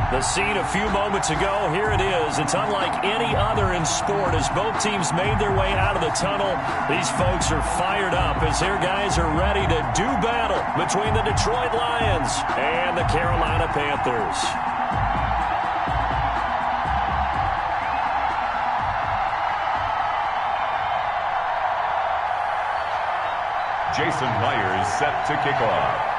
The scene a few moments ago, here it is. It's unlike any other in sport as both teams made their way out of the tunnel. These folks are fired up as their guys are ready to do battle between the Detroit Lions and the Carolina Panthers. Jason Myers set to kick off.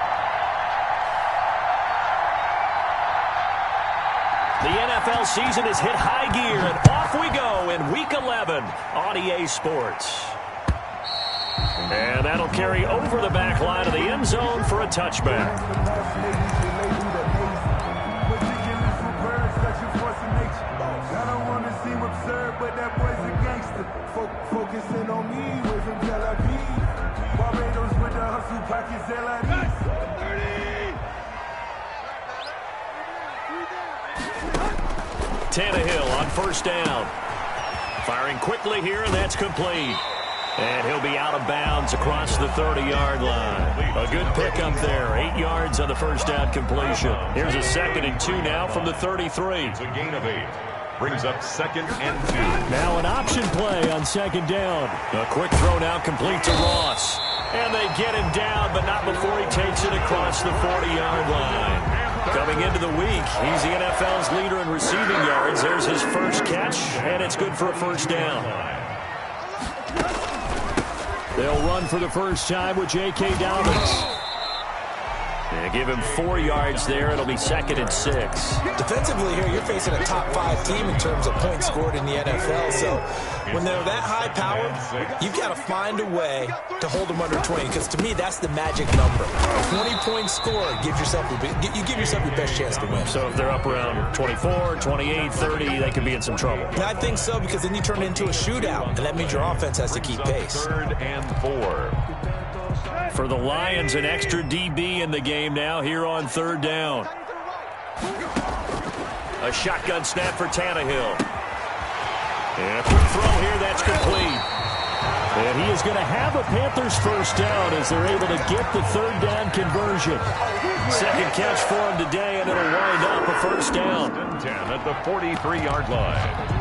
The NFL season has hit high gear, and off we go in Week 11 on EA Sports. And that'll carry over the back line of the end zone for a touchback. I don't want to seem absurd, but that boy's a gangster. Focusing on me, way from Tel Aviv. Barbados with the hustle, pockets LIDs. Tannehill on first down. Firing quickly here, and that's complete. And he'll be out of bounds across the 30-yard line. A good pickup there. 8 yards on the first down completion. Here's a 2nd and 2 now from the 33. It's a gain of 8. Brings up 2nd and 2. Now an option play on 2nd down. A quick throw now complete to Ross. And they get him down, but not before he takes it across the 40-yard line. Coming into the week, he's the NFL's leader in receiving yards. There's his first catch, and it's good for a first down. They'll run for the first time with J.K. Dobbins. And give him 4 yards there. It'll be 2nd and 6. Defensively here, you're facing a top 5 team in terms of points scored in the NFL. So when they're that high powered, you've got to find a way to hold them under 20. Because to me, that's the magic number. 20-point score gives yourself you give yourself your best chance to win. So if they're up around 24, 28, 30, they could be in some trouble. And I think so, because then you turn it into a shootout, and that means your offense has to keep pace. 3rd and 4. For the Lions, an extra DB in the game now here on 3rd down. A shotgun snap for Tannehill. And a quick throw here, that's complete. And he is going to have a Panthers first down as they're able to get the 3rd down conversion. 2nd catch for him today, and it'll wind up a first down. 10 at the 43-yard line.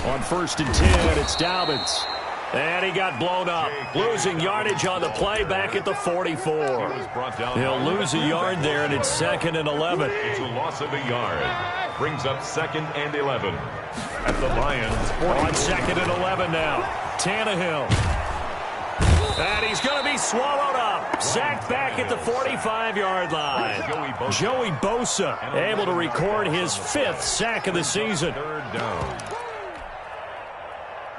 On 1st and 10, it's Dobbins. And he got blown up. Losing yardage on the play back at the 44. He'll lose a yard there, and it's 2nd and 11. It's a loss of a yard. Brings up 2nd and 11. At the Lions. On 2nd and 11 now. Tannehill. And he's going to be swallowed up. Sacked back at the 45-yard line. Joey Bosa able to record his 5th sack of the season. 3rd down.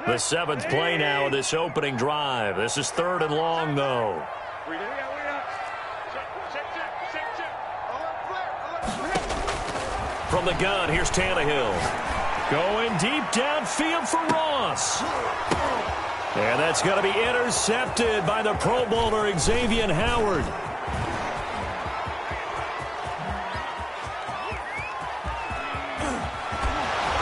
The 7th play now of this opening drive. This is 3rd and long, though. From the gun, here's Tannehill. Going deep downfield for Ross. And that's going to be intercepted by the Pro Bowler Xavier Howard.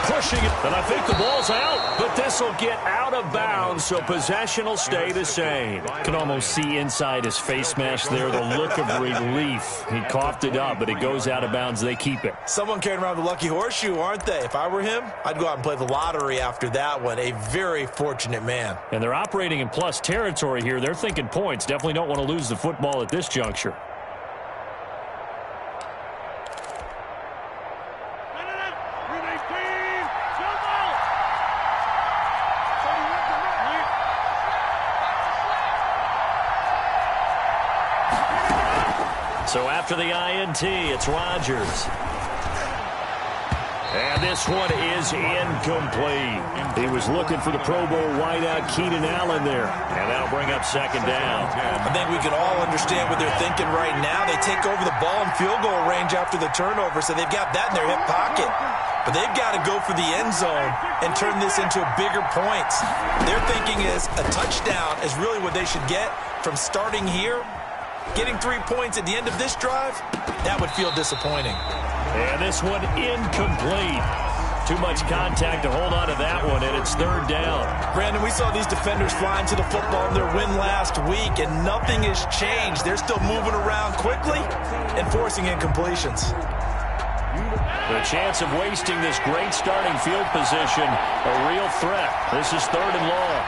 Pushing it, and I think the ball's out, but this will get out of bounds, so possession will stay the same. Can almost see inside his face mask there the look of relief. He coughed it up, but it goes out of bounds. They keep it. Someone carrying around the lucky horseshoe, aren't they? If I were him, I'd go out and play the lottery after that one. A very fortunate man. And they're operating in plus territory here. They're thinking points. Definitely don't want to lose the football at this juncture. So after the INT, it's Rodgers. And this one is incomplete. He was looking for the Pro Bowl wideout Keenan Allen there. And that'll bring up 2nd down. I think we can all understand what they're thinking right now. They take over the ball in field goal range after the turnover, so they've got that in their hip pocket. But they've got to go for the end zone and turn this into bigger points. Their thinking is a touchdown is really what they should get from starting here. Getting 3 points at the end of this drive, that would feel disappointing. And this one incomplete. Too much contact to hold on to that one, and it's third down. Brandon, we saw these defenders flying to the football in their win last week, and nothing has changed. They're still moving around quickly and forcing incompletions. The chance of wasting this great starting field position, a real threat. This is third and long.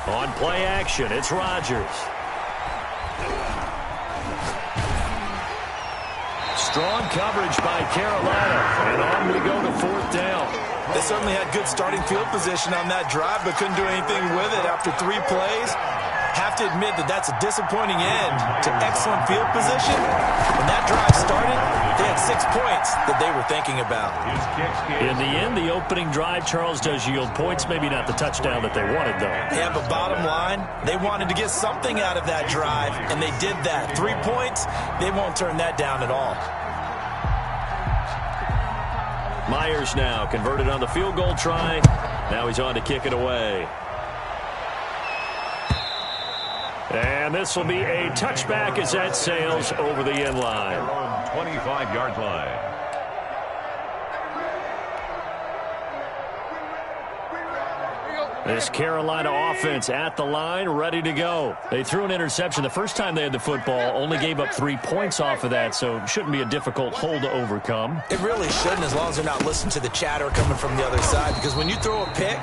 On play action, it's Rodgers. Strong coverage by Carolina, and on we go to fourth down. They certainly had good starting field position on that drive, but couldn't do anything with it after 3 plays. Have to admit that that's a disappointing end to excellent field position. When that drive started, they had 6 points that they were thinking about. In the end, the opening drive, Charles, does yield points. Maybe not the touchdown that they wanted, though. Yeah, but bottom line, they wanted to get something out of that drive, and they did that. 3 points, they won't turn that down at all. Myers now converted on the field goal try. Now he's on to kick it away. And this will be a touchback as that sails over the end line. 25-yard line. This Carolina offense at the line, ready to go. They threw an interception the first time they had the football, only gave up 3 points off of that, so it shouldn't be a difficult hole to overcome. It really shouldn't, as long as they're not listening to the chatter coming from the other side, because when you throw a pick,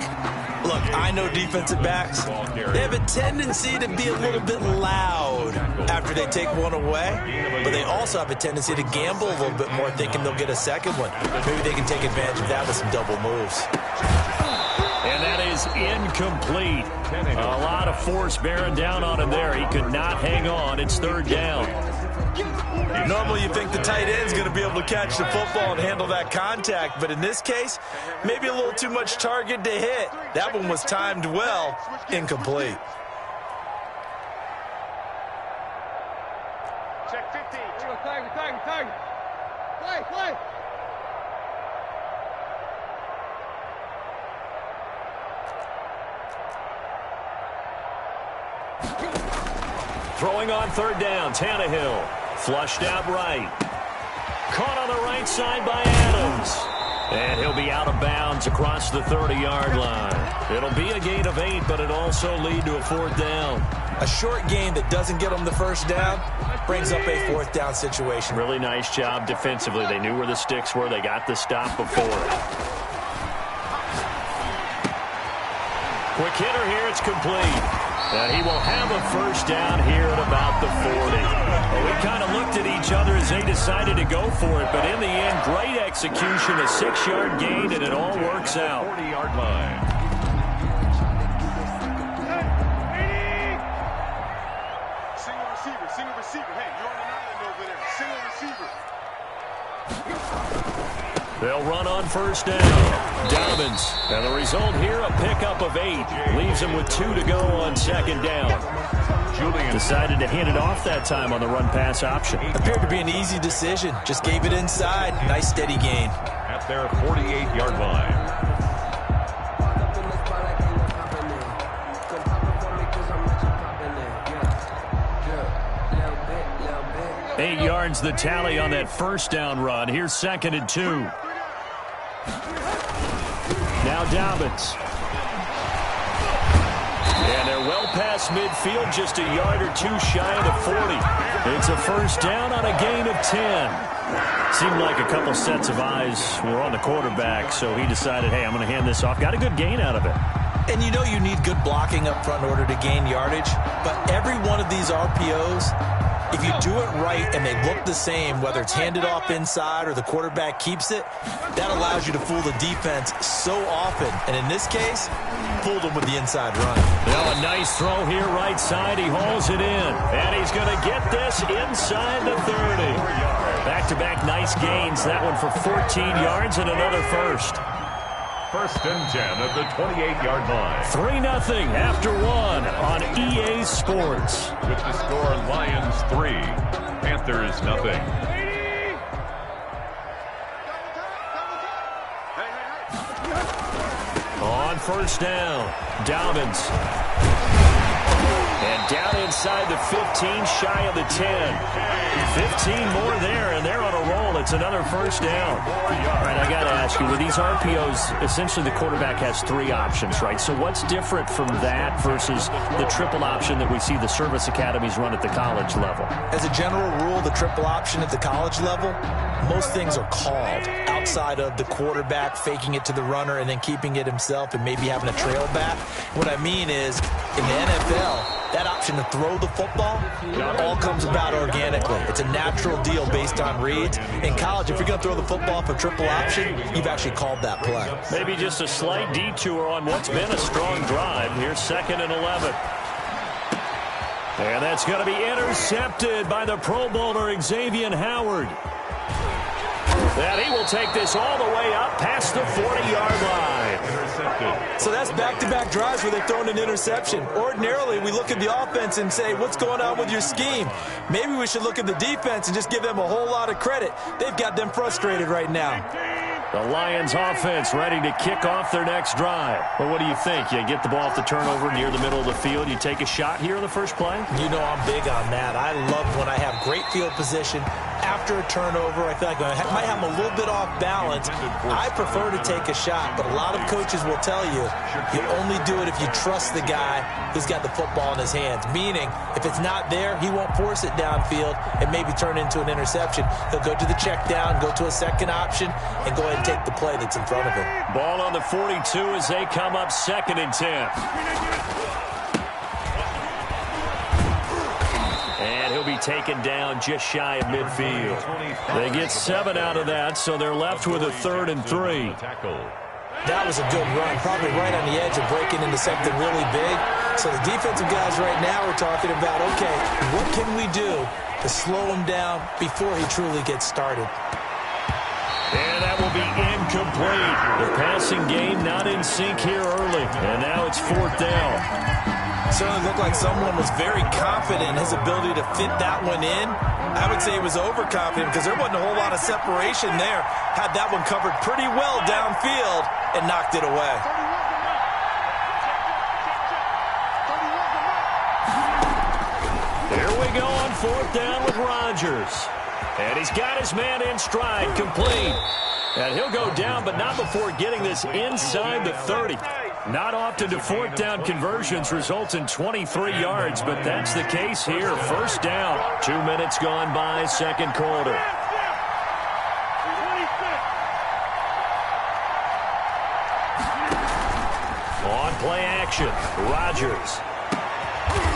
look, I know defensive backs, they have a tendency to be a little bit loud after they take one away, but they also have a tendency to gamble a little bit more, thinking they'll get a second one. Maybe they can take advantage of that with some double moves. And that is incomplete. A lot of force bearing down on him there. He could not hang on. It's third down. Normally you think the tight end's going to be able to catch the football and handle that contact, but in this case, maybe a little too much target to hit. That one was timed well, incomplete. Check 50. Tag. Play. Throwing on third down, Tannehill. Flushed out right. Caught on the right side by Adams. And he'll be out of bounds across the 30-yard line. It'll be a gain of 8, but it'll also lead to a fourth down. A short gain that doesn't get them the first down brings up a fourth down situation. Really nice job defensively. They knew where the sticks were. They got the stop before. Quick hitter here. It's complete. And he will have a first down here at about the 40. Well, we kind of looked at each other as they decided to go for it, but in the end, great execution, a 6-yard gain, and it all works out. 40-yard line. Single receiver. Hey, you're on an island over there. Single receiver. They'll run on first down. Dobbins. And the result here, a pickup of 8. Leaves them with 2 to go on second down. Julian decided to hand it off that time on the run-pass option. Appeared to be an easy decision. Just gave it inside. Nice steady gain. At their 48-yard line. Eight yards the tally on that first down run. Here's second and 2. Now Dobbins. And they're well past midfield, just a yard or 2 shy of the 40. It's a first down on a gain of 10. Seemed like a couple sets of eyes were on the quarterback, so he decided, hey, I'm going to hand this off. Got a good gain out of it. And you know you need good blocking up front in order to gain yardage, but every one of these RPOs, if you do it right and they look the same, whether it's handed off inside or the quarterback keeps it, that allows you to fool the defense so often. And in this case, fooled them with the inside run. Well, a nice throw here right side. He hauls it in. And he's going to get this inside the 30. Back-to-back nice gains. That one for 14 yards and another first. First and 10 at the 28-yard line. 3-0 after 1 on EA Sports. With the score, Lions 3, Panthers 0. On on first down. Dobbins. And down inside the 15, shy of the 10. 15 more there, and they're on a roll. It's another first down. All right, I got to ask you, with these RPOs, essentially the quarterback has 3 options, right? So what's different from that versus the triple option that we see the service academies run at the college level? As a general rule, the triple option at the college level, most things are called outside of the quarterback faking it to the runner and then keeping it himself and maybe having a trail back. What I mean is, in the NFL, that option to throw the football all comes about organically. It's a natural deal based on reads. In college, if you're going to throw the football for triple option, you've actually called that play. Maybe just a slight detour on what's been a strong drive. Here's 2nd and 11. And that's going to be intercepted by the Pro Bowler Xavier Howard. And he will take this all the way up past the 40-yard line. Intercepted. So that's back-to-back drives where they've thrown an interception. Ordinarily, we look at the offense and say, what's going on with your scheme? Maybe we should look at the defense and just give them a whole lot of credit. They've got them frustrated right now. The Lions offense ready to kick off their next drive. Well, what do you think? You get the ball off the turnover near the middle of the field. You take a shot here in the first play? You know I'm big on that. I love when I have great field position. After a turnover, I feel like I might have them a little bit off balance. I prefer to take a shot, but a lot of coaches will tell you, you only do it if you trust the guy who's got the football in his hands. Meaning, if it's not there, he won't force it downfield and maybe turn into an interception. He'll go to the check down, go to a second option, and go ahead and take the play that's in front of him. Ball on the 42 as they come up 2nd and 10. And he'll be taken down just shy of midfield. They get 7 out of that, so they're left with a 3rd and 3. That was a good run, probably right on the edge of breaking into something really big. So the defensive guys right now are talking about, okay, what can we do to slow him down before he truly gets started? And that will be incomplete. The passing game not in sync here early. And now it's 4th down. Certainly looked like someone was very confident in his ability to fit that one in. I would say he was overconfident because there wasn't a whole lot of separation there. Had that one covered pretty well downfield and knocked it away. Here we go on 4th down with Rodgers. And he's got his man in stride, complete. And he'll go down, but not before getting this inside the 30. Not often do 4th down conversions result in 23 yards, but that's the case here. 1st down. 2 minutes gone by, 2nd quarter. On play action, Rodgers.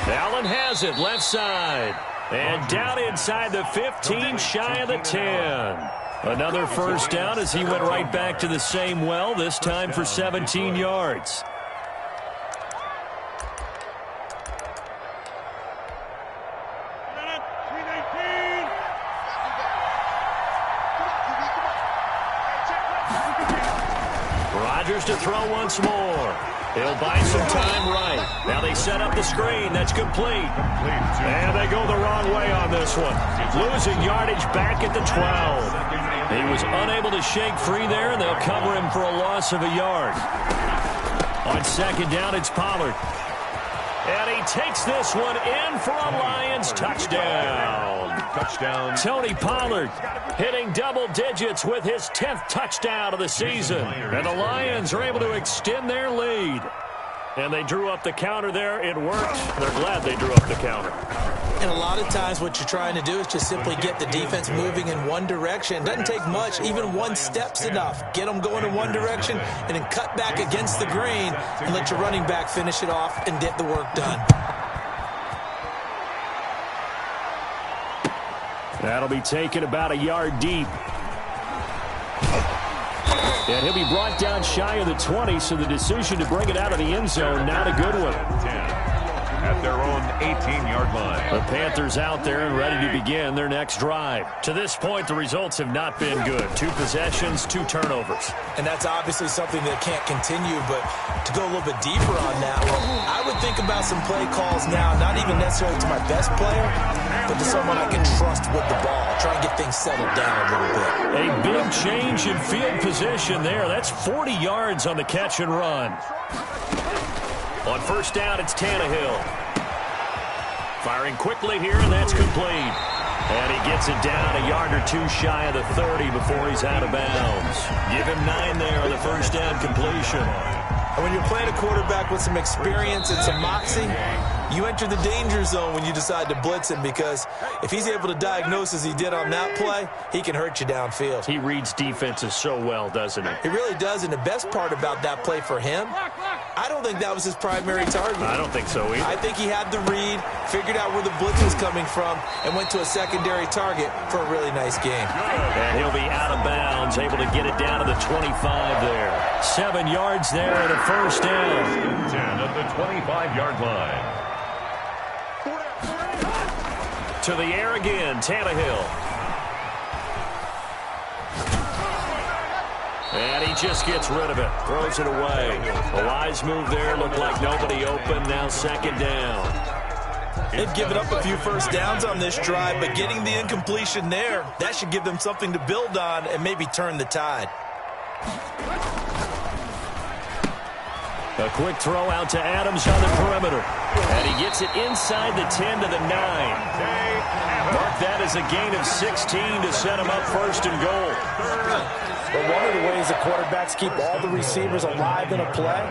Allen has it, left side. And down inside the 15, shy of the 10. Another 1st down as he went right back to the same well, this time for 17 yards. Rodgers to throw once more. He'll buy some time right. Now they set up the screen. That's complete. And they go the wrong way on this one. Losing yardage back at the 12. He was unable to shake free there, and they'll cover him for a loss of a yard. On 2nd down, it's Pollard. And he takes this one in for a Lions touchdown. Touchdown. Tony Pollard hitting double digits with his 10th touchdown of the season. And the Lions are able to extend their lead. And they drew up the counter there. It worked. They're glad they drew up the counter. And a lot of times what you're trying to do is just simply get the defense moving in one direction. It doesn't take much. Even one step's enough. Get them going in one direction and then cut back against the grain and let your running back finish it off and get the work done. That'll be taken about a yard deep. And he'll be brought down shy of the 20, so the decision to bring it out of the end zone, not a good one. 10. At their own 18-yard line. The Panthers out there and ready to begin their next drive. To this point, the results have not been good. 2 possessions, 2 turnovers. And that's obviously something that can't continue, but to go a little bit deeper on that one, I would think about some play calls now, not even necessarily to my best player, but to someone I can trust with the ball. Try and get things settled down a little bit. A big change in field position there. That's 40 yards on the catch and run. On first down, it's Tannehill. Firing quickly here, and that's complete. And he gets it down a yard or two shy of the 30 before he's out of bounds. Give him 9 there on the first down completion. And when you're playing a quarterback with some experience and some moxie, you enter the danger zone when you decide to blitz him, because if he's able to diagnose as he did on that play, he can hurt you downfield. He reads defenses so well, doesn't he? He really does, and the best part about that play for him, I don't think that was his primary target. I don't think so either. I think he had the read, figured out where the blitz was coming from, and went to a secondary target for a really nice game. And he'll be out of bounds, able to get it down to the 25 there. 7 yards there and a first down. 10 at the 25-yard line. To the air again, Tannehill. And he just gets rid of it, throws it away. A wise move there, looked like nobody open, now second down. They've given up a few first downs on this drive, but getting the incompletion there, that should give them something to build on and maybe turn the tide. A quick throw out to Adams on the perimeter. And he gets it inside the 10 to the 9. Mark that as a gain of 16 to set him up first and goal. But one of the ways the quarterbacks keep all the receivers alive in a play,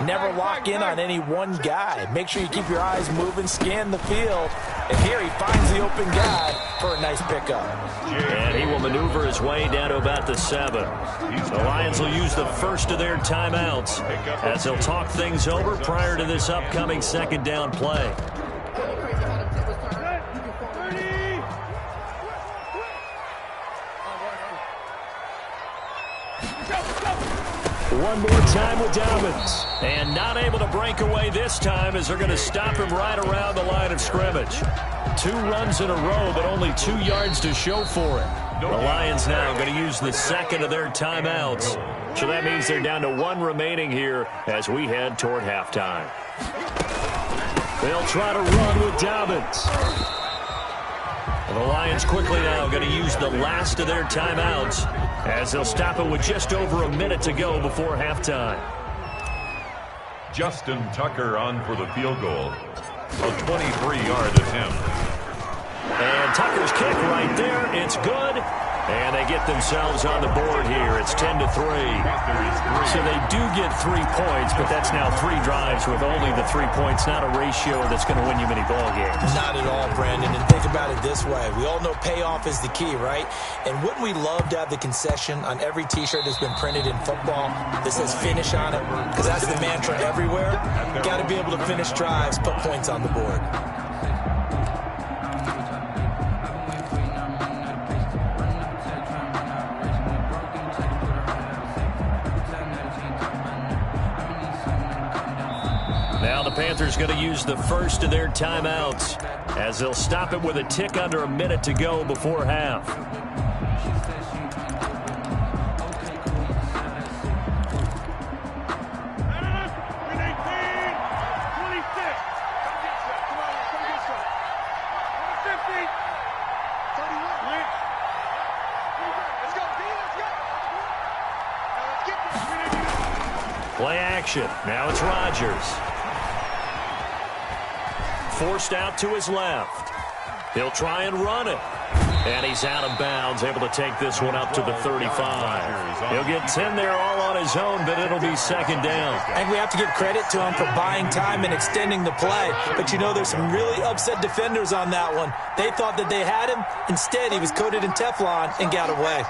never lock in on any one guy. Make sure you keep your eyes moving, scan the field. And here he finds the open guy for a nice pickup. And he will maneuver his way down to about the 7. The Lions will use the first of their timeouts as they'll talk things over prior to this upcoming second down play. One more time with Dobbins. And not able to break away this time as they're going to stop him right around the line of scrimmage. 2 runs in a row, but only 2 yards to show for it. The Lions now going to use the second of their timeouts. So that means they're down to 1 remaining here as we head toward halftime. They'll try to run with Dobbins. The Lions quickly now going to use the last of their timeouts as they'll stop it with just over a minute to go before halftime. Justin Tucker on for the field goal. A 23-yard attempt. And Tucker's kick right there. It's good. And they get themselves on the board here. It's 10-3. So they do get 3 points, but that's now 3 drives with only the 3 points, not a ratio that's going to win you many ball games. Not at all, Brandon. And think about it this way. We all know payoff is the key, right? And wouldn't we love to have the concession on every T-shirt that's been printed in football that says finish on it? Because that's the mantra everywhere. Got to be able to finish drives, put points on the board. Now the Panthers going to use the first of their timeouts as they'll stop it with a tick under a minute to go before half. Play action. Now it's Rodgers. Forced out to his left. He'll try and run it. And he's out of bounds, able to take this one up to the 35. He'll get 10 there all on his own, but it'll be second down. I think we have to give credit to him for buying time and extending the play. But, you know, there's some really upset defenders on that one. They thought that they had him. Instead, he was coated in Teflon and got away.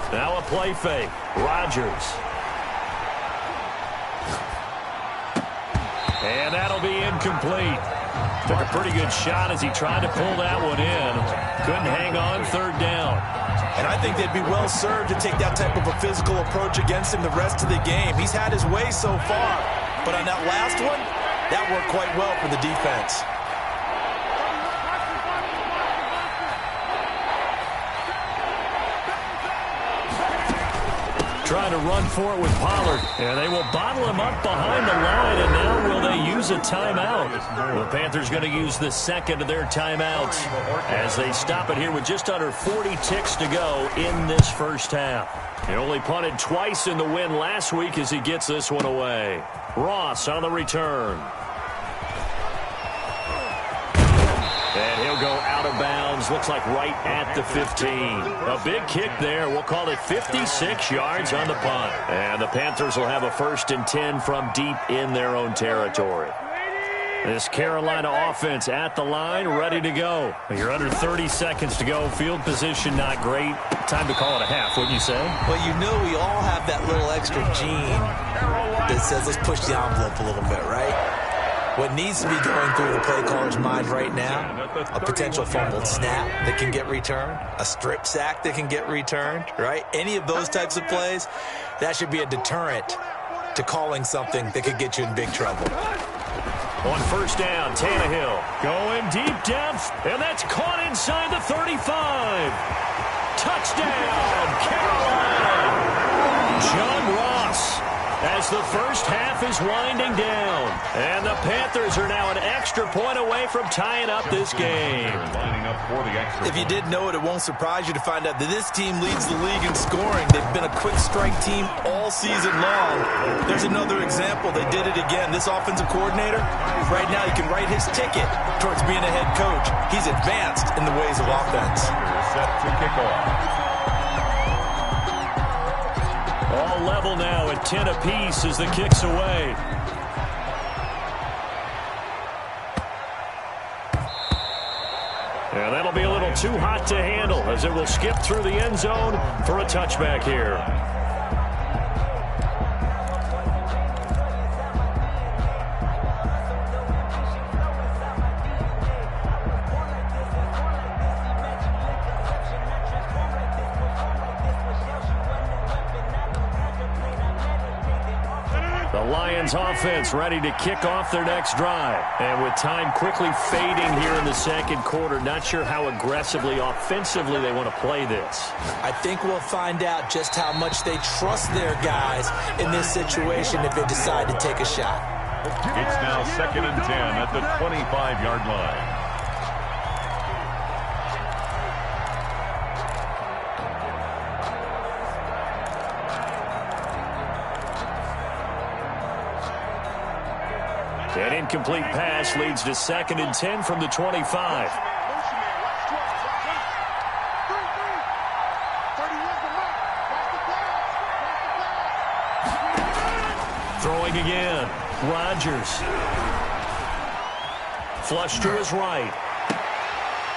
Now a play fake. Rodgers. And that'll be incomplete. Took a pretty good shot as he tried to pull that one in. Couldn't hang on, third down. And I think they'd be well served to take that type of a physical approach against him the rest of the game. He's had his way so far. But on that last one, that worked quite well for the defense. trying to run for it with Pollard. And they will bottle him up behind the line, and now will they use a timeout? The Panthers going to use the second of their timeouts as they stop it here with just under 40 ticks to go in this first half. He only punted twice in the win last week as he gets this one away. Ross on the return. And he'll go out of bounds, looks like right at the 15. A big kick there. We'll call it 56 yards on the punt. And the Panthers will have a 1st and 10 from deep in their own territory. This Carolina offense at the line, ready to go. You're under 30 seconds to go. Field position not great. Time to call it a half, wouldn't you say? Well, you know we all have that little extra gene that says let's push the envelope a little bit, right? What needs to be going through the play caller's mind right now, a potential fumbled snap that can get returned, a strip sack that can get returned, right? Any of those types of plays, that should be a deterrent to calling something that could get you in big trouble. On first down, Tannehill going deep depth, and that's caught inside the 35. Touchdown, Carolina! John Ross. As the first half is winding down. And the Panthers are now an extra point away from tying up this game. If you didn't know it, it won't surprise you to find out that this team leads the league in scoring. They've been a quick strike team all season long. There's another example. They did it again. This offensive coordinator, right now he can write his ticket towards being a head coach. He's advanced in the ways of offense. Set to kick off. All level now at 10 apiece as the kick's away. And that'll be a little too hot to handle as it will skip through the end zone for a touchback here. Lions offense ready to kick off their next drive. And with time quickly fading here in the second quarter, not sure how aggressively, offensively they want to play this. I think we'll find out just how much they trust their guys in this situation if they decide to take a shot. It's now 2nd and 10 at the 25-yard line. An incomplete pass leads to 2nd and 10 from the 25. Throwing again. Rodgers. Flush to his right.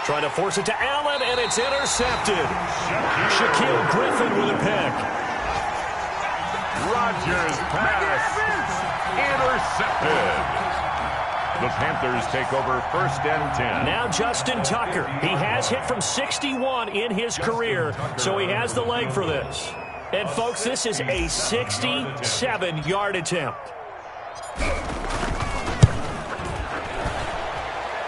Trying to force it to Allen, and it's intercepted. Shaquille Griffin with a pick. Rodgers pass. Intercepted. The Panthers take over 1st and 10. Now Justin Tucker. He has hit from 61 in his career, so he has the leg for this. And, folks, this is a 67-yard attempt.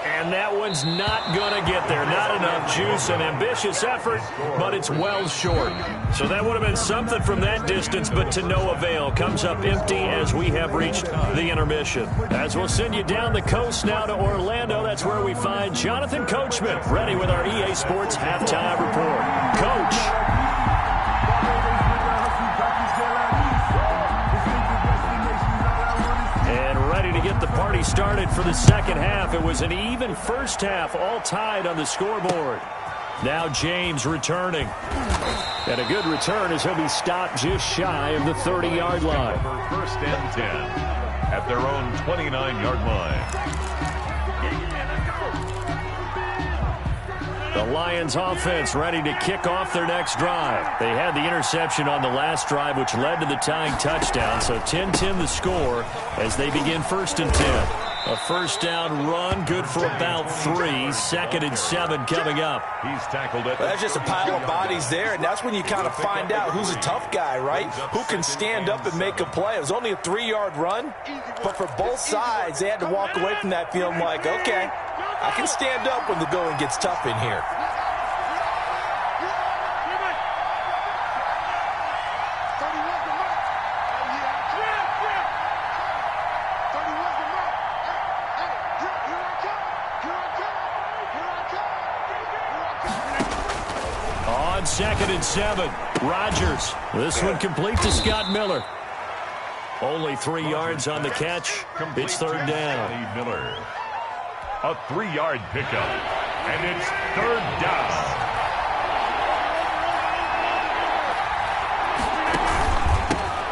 And that one's not going to get there. Not enough juice. An ambitious effort, but it's well short. So that would have been something from that distance, but to no avail. Comes up empty as we have reached the intermission. As we'll send you down the coast now to Orlando, that's where we find Jonathan Coachman, ready with our EA Sports Halftime Report. Coach. To get the party started for the second half. It was an even first half, all tied on the scoreboard. Now James returning. And a good return as he'll be stopped just shy of the 30-yard line. 1st and 10 at their own 29-yard line. The Lions offense ready to kick off their next drive. They had the interception on the last drive, which led to the tying touchdown. So 10-10 the score as they begin 1st and 10. A first down run, good for about 3. 2nd and 7 coming up. He's tackled it. Well, that's just a pile of bodies there, and that's when you kind of find out who's a tough guy, right? Who can stand up and make a play. It was only a 3-yard run, but for both sides, they had to walk away from that feeling like, okay, I can stand up when the going gets tough in here. second and 7. Rodgers. This one complete to Scott Miller. Only 3 yards on the catch. It's third down. Miller. A 3-yard pickup. And it's third down.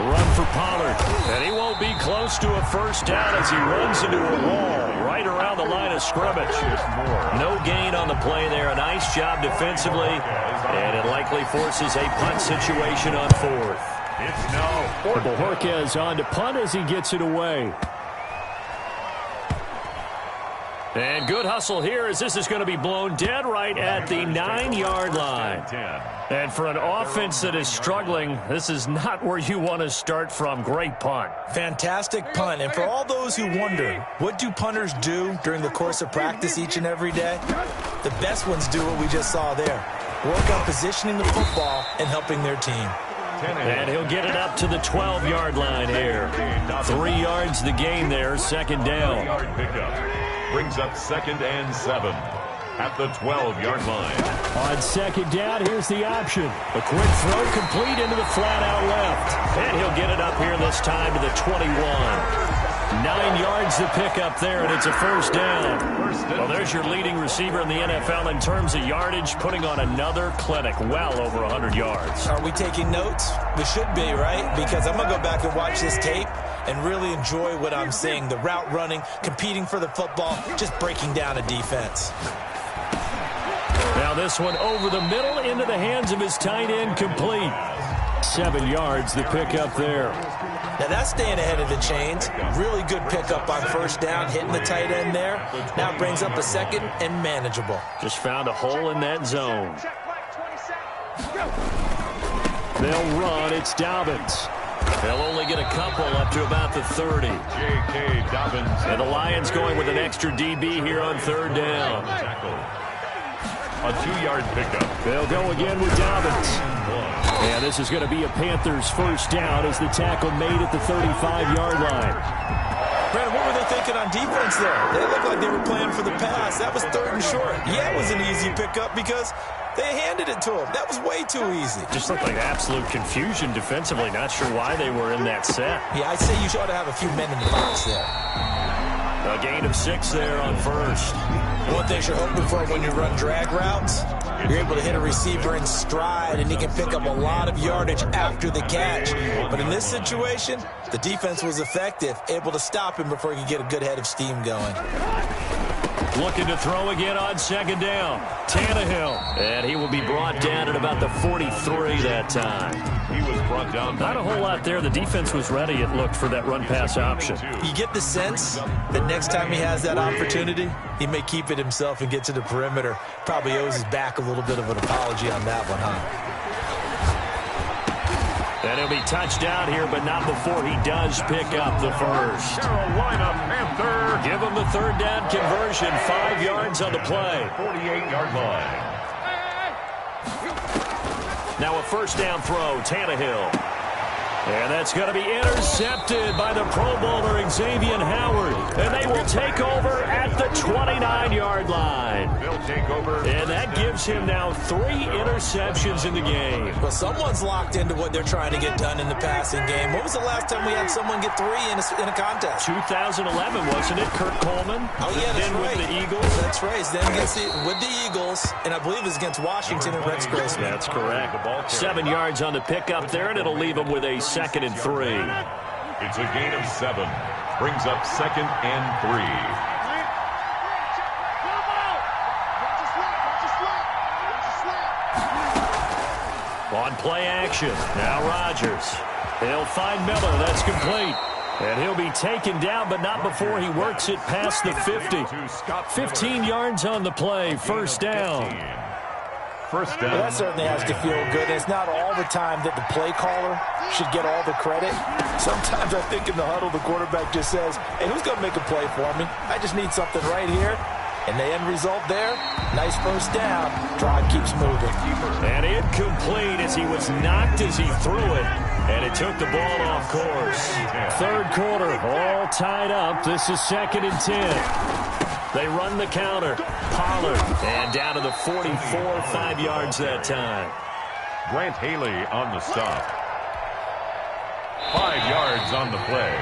Run for Pollard. And he won't be close to a first down as he runs into a wall right around the line of scrimmage. No gain on the play there. A nice job defensively. And it likely forces a punt situation on fourth. It's now fourth. Bojorquez on to punt as he gets it away. And good hustle here as this is going to be blown dead right at the 9-yard line. And for an offense that is struggling, this is not where you want to start from. Great punt. Fantastic punt. And for all those who wonder, what do punters do during the course of practice each and every day? The best ones do what we just saw there. Work on positioning the football and helping their team. And he'll get it up to the 12-yard line here. 3 yards the gain there, second down. Brings up second and 7 at the 12-yard line. On second down, here's the option. A quick throw complete into the flat out left. And he'll get it up here this time to the 21. 9 yards to pick up there, and it's a first down. Well, there's your leading receiver in the NFL in terms of yardage, putting on another clinic, well over 100 yards. Are we taking notes? We should be, right? Because I'm going to go back and watch this tape and really enjoy what I'm seeing. The route running, competing for the football, just breaking down a defense. Now this one over the middle into the hands of his tight end, complete. 7 yards the pickup there. Now that's staying ahead of the chains. Really good pickup on first down, hitting the tight end there. Now brings up a second and manageable. Just found a hole in that zone. They'll run. It's Dobbins. They'll only get a couple up to about the 30. J.K. Dobbins. And the Lions going with an extra DB here on third down. A 2-yard pickup. They'll go again with Dobbins. And this is going to be a Panthers first down as the tackle made at the 35-yard line. Brandon, what were they thinking on defense there? They looked like they were playing for the pass. That was third and short. Yeah, it was an easy pickup because they handed it to him. That was way too easy. Just looked like absolute confusion defensively. Not sure why they were in that set. Yeah, I'd say you ought to have a few men in the box there. A gain of 6 there on first. One thing you're hoping for when you run drag routes, you're able to hit a receiver in stride, and he can pick up a lot of yardage after the catch. But in this situation, the defense was effective, able to stop him before he could get a good head of steam going. Looking to throw again on second down. Tannehill. And he will be brought down at about the 43 that time. He was brought down. Not a whole lot there. The defense was ready, it looked, for that run-pass option. You get the sense that next time he has that opportunity, he may keep it himself and get to the perimeter. Probably owes his back a little bit of an apology on that one, huh? And he'll be touched down here, but not before he does pick up the first. Carolina Panther. Give him the third down conversion. 5 yards on the play. 48-yard line. Now a first down throw, Tannehill. And that's going to be intercepted by the Pro Bowler Xavier Howard. And they will take over at the 29-yard line. They'll take over. And that gives him now 3 interceptions in the game. Well, someone's locked into what they're trying to get done in the passing game. When was the last time we had someone get 3 in a contest? 2011, wasn't it? Kurt Coleman. Oh, yeah, that's right. With the Eagles. That's right. Then with the Eagles, and I believe it's against Washington and Rex Grossman. That's correct. 7 yards on the pickup there, and it'll leave him with a second and 3. It's a gain of 7. Brings up second and 3. On play action. Now Rodgers. He'll find Miller. That's complete. And he'll be taken down, but not before he works it past the 50. 15 yards on the play. First down. First down. Well, that certainly has to feel good. And it's not all the time that the play caller should get all the credit. Sometimes I think in the huddle, the quarterback just says, hey, who's going to make a play for me? I just need something right here. And the end result there, nice first down. Drive keeps moving. And incomplete as he was knocked as he threw it. And it took the ball off course. Third quarter, all tied up. This is second and 10. They run the counter. Pollard. And down to the 44, 5 yards that time. Grant Haley on the stop. 5 yards on the play.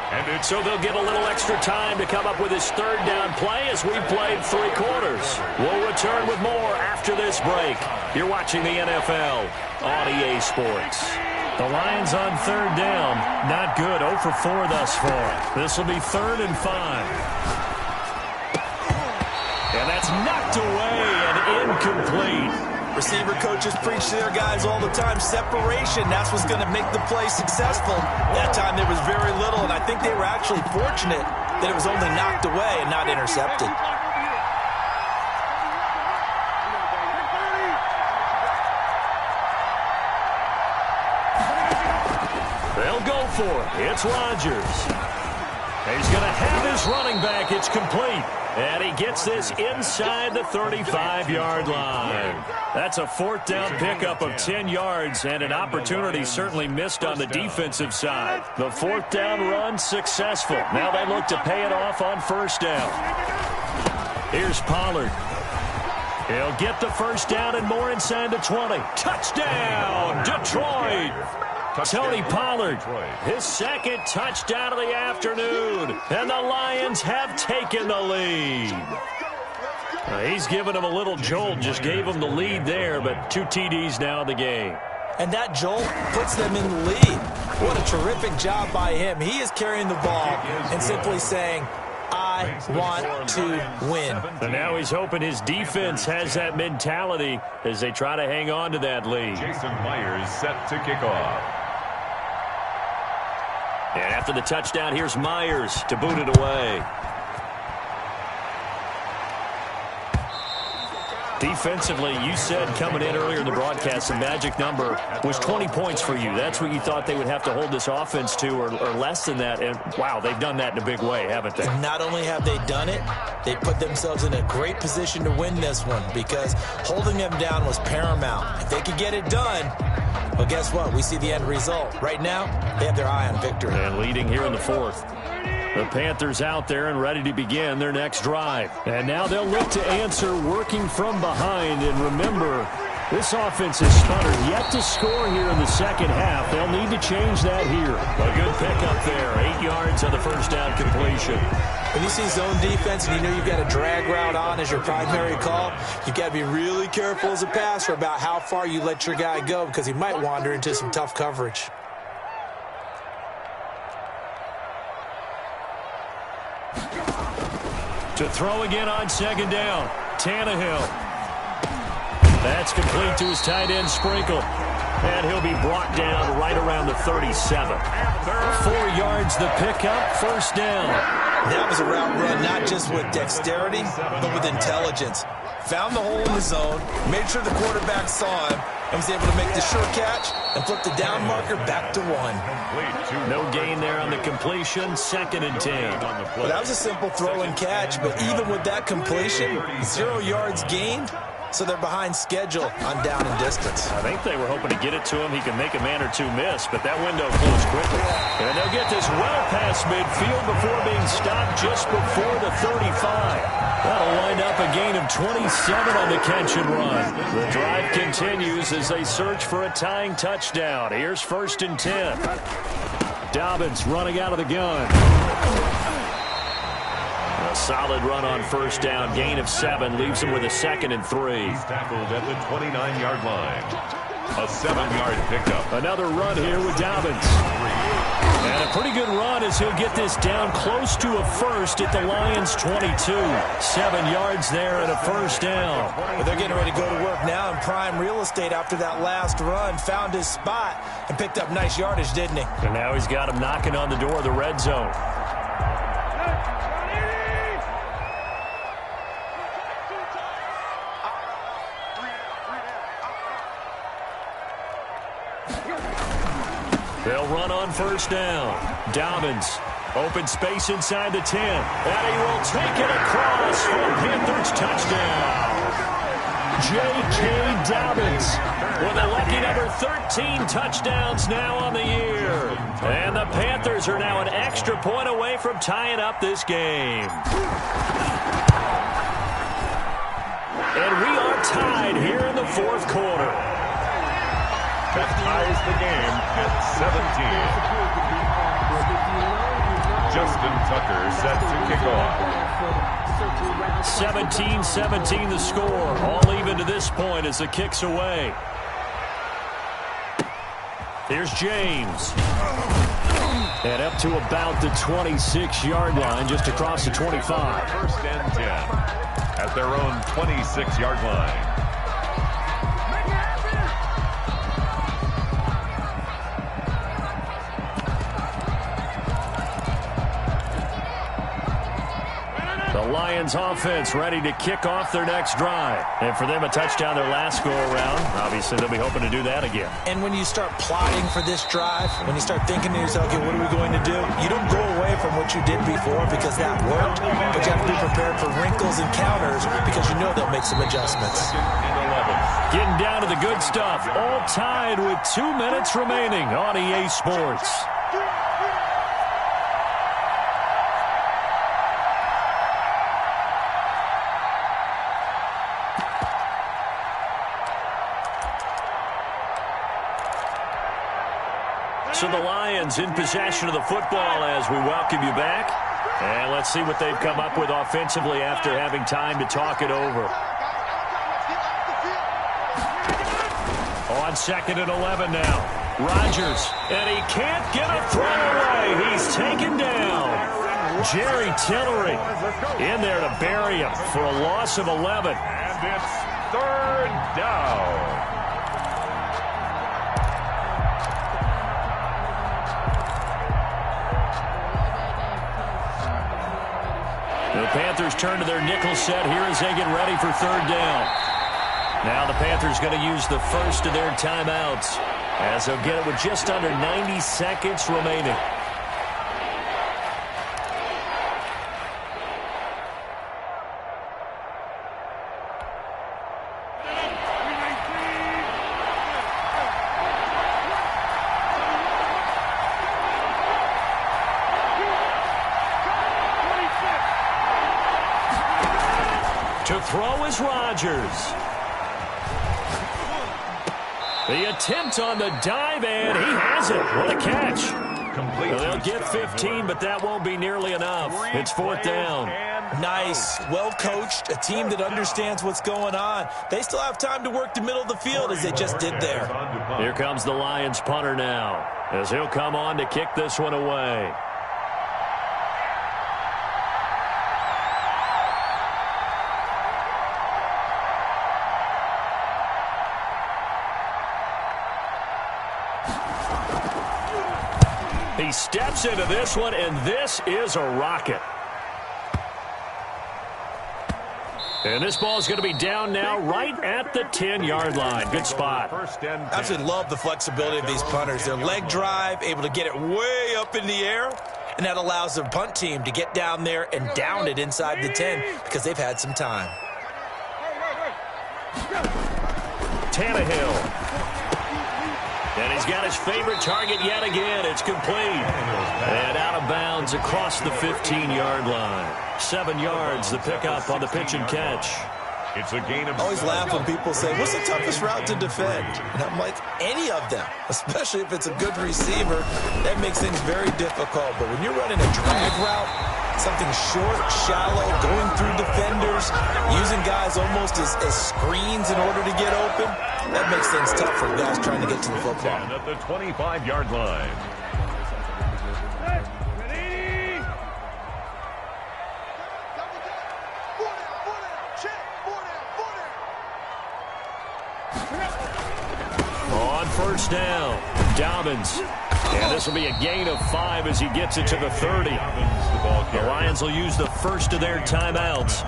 And so they'll get a little extra time to come up with his third down play as we've played 3 quarters. We'll return with more after this break. You're watching the NFL on EA Sports. The Lions on third down. Not good. 0 for 4 thus far. This will be 3rd and 5. And that's knocked away and incomplete. Receiver coaches preach to their guys all the time. Separation, that's what's going to make the play successful. That time there was very little, and I think they were actually fortunate that it was only knocked away and not intercepted. They'll go for it. It's Rodgers. He's going to have his running back. It's complete. And he gets this inside the 35-yard line. That's a 4th down pickup of 10 yards and an opportunity certainly missed on the defensive side. The 4th down run successful. Now they look to pay it off on 1st down. Here's Pollard. He'll get the 1st down and more inside the 20. Touchdown, Detroit! Tony Pollard, his 2nd touchdown of the afternoon, and the Lions have taken the lead. He's given them a little jolt, just gave them the lead there, but 2 TDs now in the game. And that jolt puts them in the lead. What a terrific job by him. He is carrying the ball and simply saying, I want to win. And now he's hoping his defense has that mentality as they try to hang on to that lead. Jason Myers set to kick off. And after the touchdown, here's Myers to boot it away. Defensively, you said coming in earlier in the broadcast, the magic number was 20 points for you. That's what you thought they would have to hold this offense to, or less than that. And, wow, they've done that in a big way, haven't they? Not only have they done it, they put themselves in a great position to win this one because holding them down was paramount. If they could get it done, well, guess what? We see the end result. Right now, they have their eye on victory. And leading here in the 4th. The Panthers out there and ready to begin their next drive. And now they'll look to answer working from behind. And remember, this offense is sputtered yet to score here in the 2nd half. They'll need to change that here. A good pickup there. 8 yards on the 1st down completion. When you see zone defense and you know you've got a drag route on as your primary call, you've got to be really careful as a passer about how far you let your guy go because he might wander into some tough coverage. To throw again on 2nd down. Tannehill. That's complete to his tight end, Sprinkle. And he'll be brought down right around the 37. 4 yards the pickup, 1st down. That was a route run not just with dexterity, but with intelligence. Found the hole in the zone, made sure the quarterback saw him, and was able to make the sure catch and flip the down marker back to 1. No gain there on the completion, 2nd and 10. Well, that was a simple throw and catch, but even with that completion, 0 yards gained, so they're behind schedule on down and distance. I think they were hoping to get it to him. He could make a man or 2 miss, but that window closed quickly. And they'll get this well past midfield before being stopped just before the 35. That'll wind up a gain of 27 on the catch and run. The drive continues as they search for a tying touchdown. Here's 1st and 10. Dobbins running out of the gun. A solid run on 1st down. Gain of 7 leaves him with a 2nd and 3. He's tackled at the 29-yard line. A 7-yard pickup. Another run here with Dobbins. And a pretty good run as he'll get this down close to a 1st at the Lions' 22. 7 yards there and a 1st down. Well, they're getting ready to go to work now in prime real estate after that last run. Found his spot and picked up nice yardage, didn't he? And now he's got him knocking on the door of the red zone. They'll run on 1st down. Dobbins, open space inside the 10. And he will take it across for a Panthers touchdown. J.K. Dobbins with a lucky number 13 touchdowns now on the year. And the Panthers are now an extra point away from tying up this game. And we are tied here in the 4th quarter. That ties the game at 17. Justin Tucker set to kick off. 17-17 the score. All even to this point as the kick's away. Here's James. And up to about the 26-yard line, just across the 25. First and 10 at their own 26-yard line. The Lions offense ready to kick off their next drive. And for them, a touchdown their last go-around. Obviously, they'll be hoping to do that again. And when you start plotting for this drive, when you start thinking to yourself, okay, what are we going to do? You don't go away from what you did before because that worked, but you have to be prepared for wrinkles and counters because you know they'll make some adjustments. Getting down to the good stuff. All tied with 2 minutes remaining on EA Sports. So the Lions in possession of the football as we welcome you back. And let's see what they've come up with offensively after having time to talk it over. On 2nd and 11 now. Rodgers, and he can't get a throw away. He's taken down. Jerry Tillery in there to bury him for a loss of 11. And it's 3rd down. The Panthers turn to their nickel set here as they get ready for 3rd down. Now the Panthers going to use the first of their timeouts as they'll get it with just under 90 seconds remaining. To throw is Rodgers. The attempt on the dive, and he has it. What a catch. Well, they'll get 15, but that won't be nearly enough. It's 4th down. Nice. Well coached. A team that understands what's going on. They still have time to work the middle of the field as they just did there. Here comes the Lions punter now as he'll come on to kick this one away. He steps into this one, and this is a rocket. And this ball is going to be down now right at the 10-yard line. Good spot. I absolutely love the flexibility of these punters. Their leg drive, able to get it way up in the air, and that allows the punt team to get down there and down it inside the 10 because they've had some time. Tannehill. And he's got his favorite target yet again. It's complete. And out of bounds across the 15-yard line. 7 yards, the pickup on the pitch and catch. It's a gain of I always laugh when people say, what's the toughest route to defend? And I'm like, any of them, especially if it's a good receiver. That makes things very difficult. But when you're running a drag route, something short, shallow, going through defenders, using guys almost as screens in order to get open, that makes things tough for guys trying to get to the football. At the 25-yard line. On 1st down, Dobbins. And this will be a gain of 5 as he gets it to the 30. The Lions will use the first of their timeouts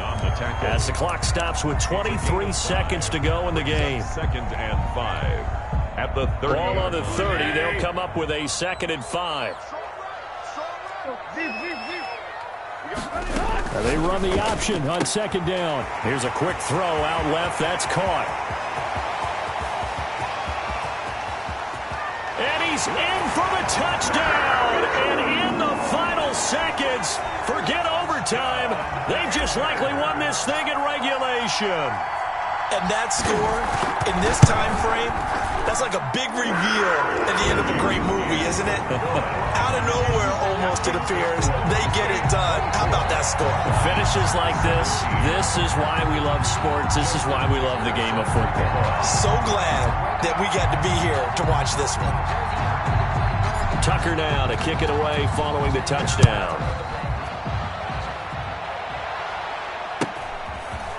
as the clock stops with 23 seconds to go in the game. 2nd and 5 at the 30. Ball on the 30. They'll come up with a 2nd and 5. Now they run the option on 2nd down. Here's a quick throw out left. That's caught. And he's in for the touchdown. And in the final seconds, forget overtime. They've just likely won this thing in regulation. And that score, in this time frame, that's like a big reveal at the end of a great movie, isn't it? Out of nowhere, almost, it appears, they get it done. How about that score? Finishes like this is why we love sports. This is why we love the game of football. So glad that we got to be here to watch this one. Tucker now to kick it away following the touchdown.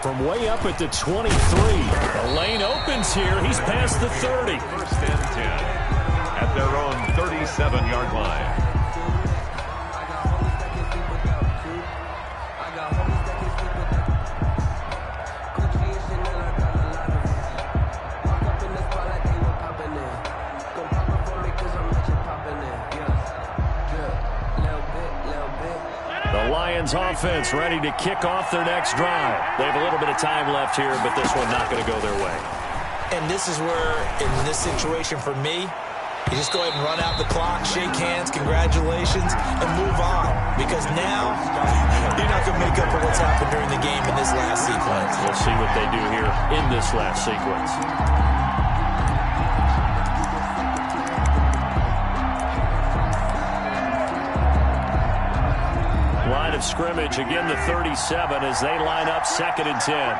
From way up at the 23. The lane opens here. He's past the 30. First and 10 at their own 37-yard line. Offense ready to kick off their next drive. They have a little bit of time left here, but this one not going to go their way. And this is where, in this situation for me, you just go ahead and run out the clock, shake hands, congratulations, and move on. Because now, you're not going to make up for what's happened during the game in this last sequence. We'll see what they do here in this last sequence. Line of scrimmage, again the 37 as they line up 2nd and 10.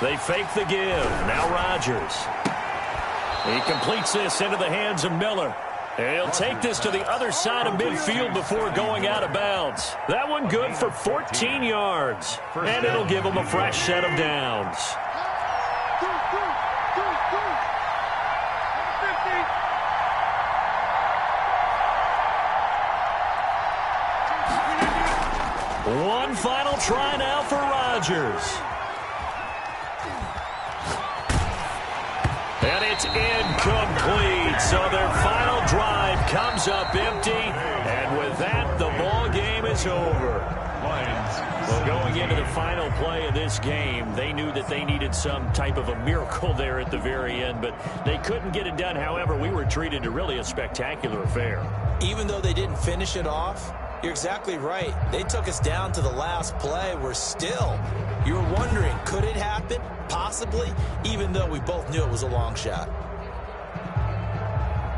They fake the give. Now Rodgers. He completes this into the hands of Miller. He'll take this to the other side of midfield before going out of bounds. That one good for 14 yards. And it'll give him a fresh set of downs. One final try now for Rodgers. And it's incomplete. So their final drive comes up empty. And with that, the ball game is over. Well, going into the final play of this game, they knew that they needed some type of a miracle there at the very end, but they couldn't get it done. However, we were treated to really a spectacular affair. Even though they didn't finish it off, you're exactly right. They took us down to the last play. We're still, you were wondering, could it happen? Possibly, even though we both knew it was a long shot.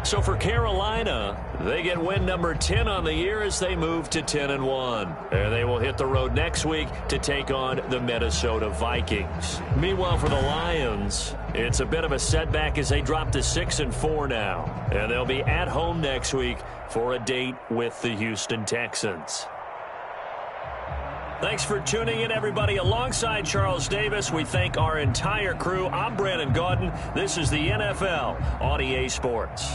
So for Carolina, they get win number 10 on the year as they move to 10-1. And they will hit the road next week to take on the Minnesota Vikings. Meanwhile, for the Lions, it's a bit of a setback as they drop to 6-4 now. And they'll be at home next week for a date with the Houston Texans. Thanks for tuning in, everybody. Alongside Charles Davis, we thank our entire crew. I'm Brandon Gaudin. This is the NFL on EA Sports.